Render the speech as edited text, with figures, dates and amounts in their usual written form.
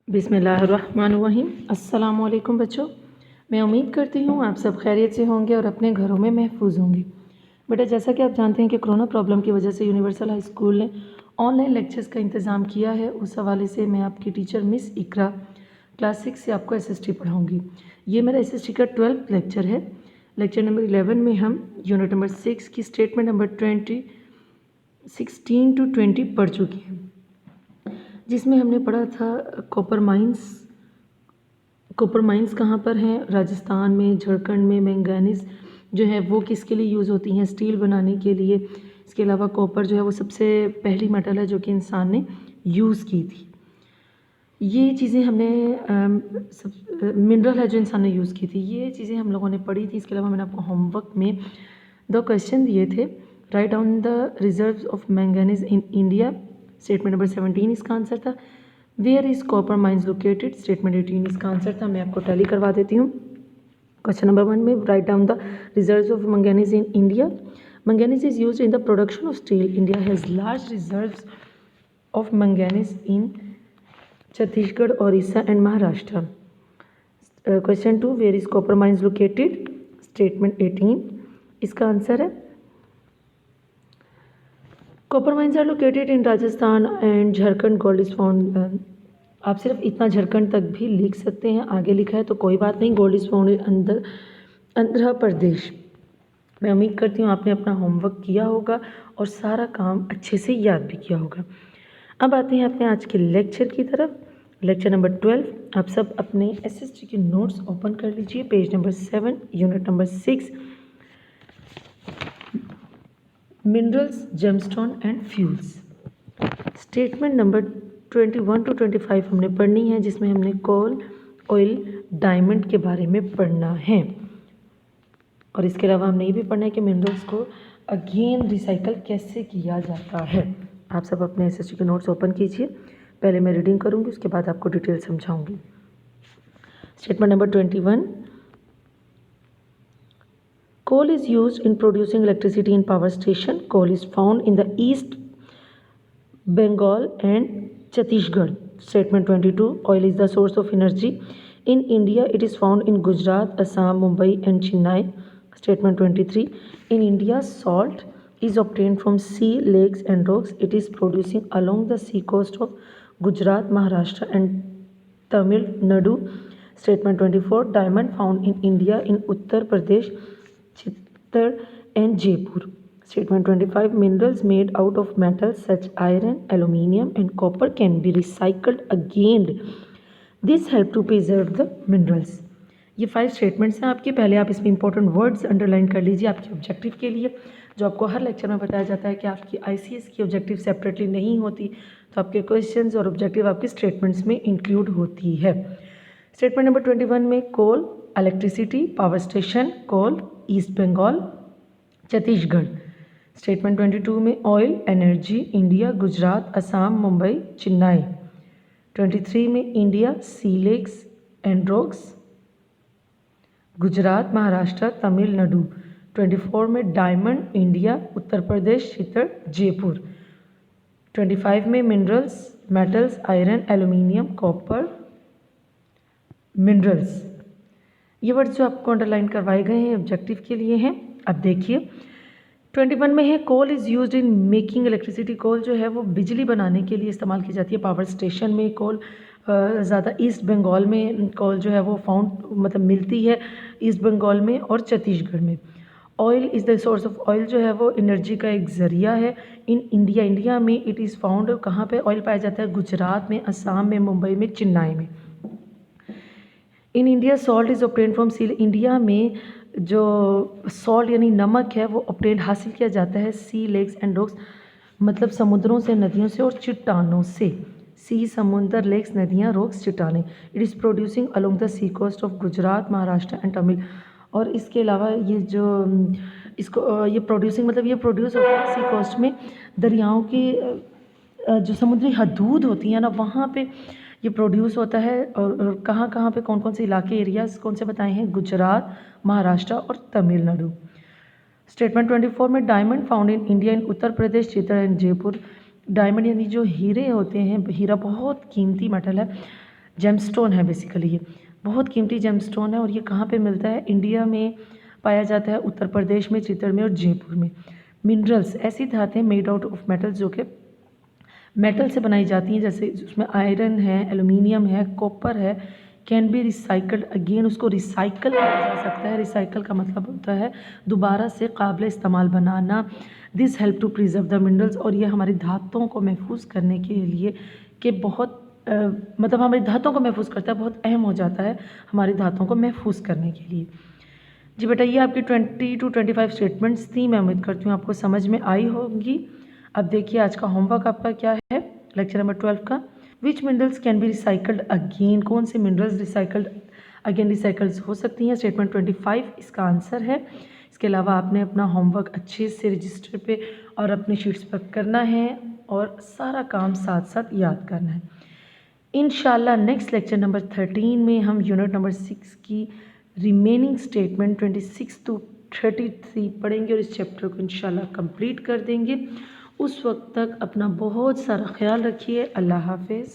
बिस्मिल्लाहिर्रहमानिर्रहीम। अस्सलाम वालेकुम बच्चों, मैं उम्मीद करती हूँ आप सब खैरियत से होंगे और अपने घरों में महफूज होंगे। बेटा, जैसा कि आप जानते हैं कि कोरोना प्रॉब्लम की वजह से यूनिवर्सल हाई स्कूल ने ऑनलाइन लेक्चर्स का इंतज़ाम किया है। उस हवाले से मैं आपकी टीचर मिस इकरा क्लास 6 से आपको SST पढ़ाऊँगी। ये मेरा SST का 12th लेक्चर है। लेक्चर नंबर 11 में हम यूनिट नंबर 6 की स्टेटमेंट नंबर 16 to 20 पढ़ चुके हैं, जिसमें हमने पढ़ा था कॉपर माइंस कहाँ पर हैं, राजस्थान में, झारखंड में। मैंगनीज़ जो है वो किसके लिए यूज़ होती हैं, स्टील बनाने के लिए। इसके अलावा कॉपर जो है वो सबसे पहली मेटल है जो कि इंसान ने यूज़ की थी। ये चीज़ें हमने मिनरल है जो इंसान ने यूज़ की थी, ये चीज़ें हम लोगों ने पढ़ी थी। इसके अलावा मैंने आपको होमवर्क में 2 क्वेश्चन दिए थे। Right down the reserves of manganese in India, statement number 17 इसका आंसर था। Where is copper mines located, statement 18 इसका आंसर था। मैं आपको टैली करवा देती हूँ। क्वेश्चन नंबर 1 में right down the reserves of manganese in India. Manganese is used in the production of steel. India has large reserves of manganese in Chhattisgarh, Odisha and Maharashtra. Question 2, where is copper mines located, statement 18 इसका answer है। Copper mines are located in Rajasthan and Jharkhand, gold is found. आप सिर्फ इतना झारखंड तक भी लिख सकते हैं, आगे लिखा है तो कोई बात नहीं। Gold is found in Andhra Pradesh. मैं उम्मीद करती हूँ आपने अपना होमवर्क किया होगा और सारा काम अच्छे से याद भी किया होगा। अब आते हैं अपने आज के लेक्चर की तरफ। Lecture number 12। आप सब अपने SST के नोट्स ओपन कर लीजिए, page number 7, unit number 6, minerals, gemstone and fuels. Statement number 21 to 25 हमने पढ़नी है, जिसमें हमने कोल, ऑयल, डायमंड के बारे में पढ़ना है। और इसके अलावा हमने ये भी पढ़ना है कि मिनरल्स को अगेन रिसाइकल कैसे किया जाता है। आप सब अपने SST के नोट्स ओपन कीजिए। पहले मैं रीडिंग करूँगी, उसके बाद आपको डिटेल समझाऊंगी। Statement number 21, coal is used in producing electricity in power station. Coal is found in the East Bengal and Chhattisgarh. Statement 22, oil is the source of energy. In India, it is found in Gujarat, Assam, Mumbai and Chennai. Statement 23, in India, salt is obtained from sea, lakes and rocks. It is producing along the sea coast of Gujarat, Maharashtra and Tamil Nadu. Statement 24, diamond found in India in Uttar Pradesh, Chittor and Jaipur. Statement 25, minerals made out of metals such iron, aluminium and copper can be recycled again. This help to preserve the minerals. ये 5 statements हैं आपके। पहले आप इसमें important words underline कर लीजिए आपके objective के लिए, जो आपको हर लेक्चर में बताया जाता है कि आपकी ICS की ऑब्जेक्टिव सेपरेटली नहीं होती, तो आपके क्वेश्चंस और ऑब्जेक्टिव आपके स्टेटमेंट्स में इंक्लूड होती है। स्टेटमेंट नंबर 21 में coal, electricity, power station, coal, east Bengal, Chhattisgarh. Statement 22 में oil, energy, India, Gujarat, Assam, Mumbai, Chennai. 23 में India, sea lakes and rocks, Gujarat, Maharashtra, Tamil Nadu. 24 में डायमंड, इंडिया, उत्तर प्रदेश, चित्तर, जयपुर। 25 में minerals, metals, iron, aluminium, copper, minerals. ये वर्ड्स जो आपको अंडरलाइन करवाए गए हैं ऑब्जेक्टिव के लिए हैं। अब देखिए 21 में है coal is used in making electricity. Coal जो है वो बिजली बनाने के लिए इस्तेमाल की जाती है। पावर स्टेशन में कोल ज़्यादा ईस्ट बंगाल में कोल जो है वो फाउंड मिलती है ईस्ट बंगाल में और छत्तीसगढ़ में। Oil is the source of, oil जो है वो एनर्जी का एक ज़रिया है। इन इंडिया, इंडिया में इट इज़ फाउंड, कहाँ पे ऑयल पाया जाता है? गुजरात में, असम में, मुंबई में, चेन्नई में। In India salt is obtain from sea. India में जो सॉल्ट यानी नमक है वो ऑब्टेन हासिल किया जाता है सी, लेक्स एंड रॉक्स, मतलब समुद्रों से, नदियों से और चट्टानों से। सी समुंदर, लेक्स नदियाँ, रॉक्स चट्टानें। It is producing along the sea coast of Gujarat, Maharashtra and Tamil. और इसके अलावा ये जो इसको ये प्रोड्यूसिंग मतलब ये प्रोड्यूस होता है सी कोस्ट में, दरियाओं की जो समुद्री हदूद होती हैं ना वहाँ पे ये प्रोड्यूस होता है। और कहाँ कहाँ पे, कौन कौन से इलाके, एरियाज़ कौन से बताए हैं? गुजरात, महाराष्ट्र और तमिलनाडु। स्टेटमेंट 24 में diamond found in India in Uttar Pradesh, Chittoor and Jaipur. Diamond यानी जो हीरे होते हैं, हीरा बहुत कीमती मेटल है, जेमस्टोन है बेसिकली, ये बहुत कीमती जेमस्टोन है। और ये कहाँ पे मिलता है? इंडिया में पाया जाता है, उत्तर प्रदेश में, चित्तौड़ में और जयपुर में। मिनरल्स ऐसी धातें मेड आउट ऑफ मेटल्स जो कि मेटल से बनाई जाती हैं, जैसे उसमें आयरन है, एल्यूमिनियम है, कॉपर है, कैन बी रिसाइकल्ड अगेन, उसको रिसाइकल किया जा सकता है। रिसाइकल का मतलब होता है दोबारा से काबिल इस्तेमाल बनाना। This help to preserve the minerals, और ये हमारी धातुओं को महफूज करने के लिए कि बहुत मतलब हमारी धातुओं को महफूज करता है, बहुत अहम हो जाता है हमारी धातुओं को महफूज करने के लिए। जी बेटा, ये आपकी 20 to 25 स्टेटमेंट्स थी। मैं उम्मीद करती हूँ आपको समझ में आई होंगी। अब देखिए आज का होमवर्क आपका क्या है, लेक्चर नंबर 12 का। Which minerals can be recycled again, कौन से मिनरल्स रिसाइकल्ड अगेन रिसाइकल्स हो सकती हैं? स्टेटमेंट 25 इसका आंसर है। इसके अलावा आपने अपना होमवर्क अच्छे से रजिस्टर पे और अपने शीट्स पर करना है और सारा काम साथ साथ याद करना है। इंशाल्लाह नेक्स्ट लेक्चर नंबर 13 में हम यूनिट नंबर 6 की रिमेनिंग स्टेटमेंट 26 to 33 पढ़ेंगे और इस चैप्टर को इंशाल्लाह कंप्लीट कर देंगे। उस वक्त तक अपना बहुत सारा ख्याल रखिए। अल्लाह हाफिज़।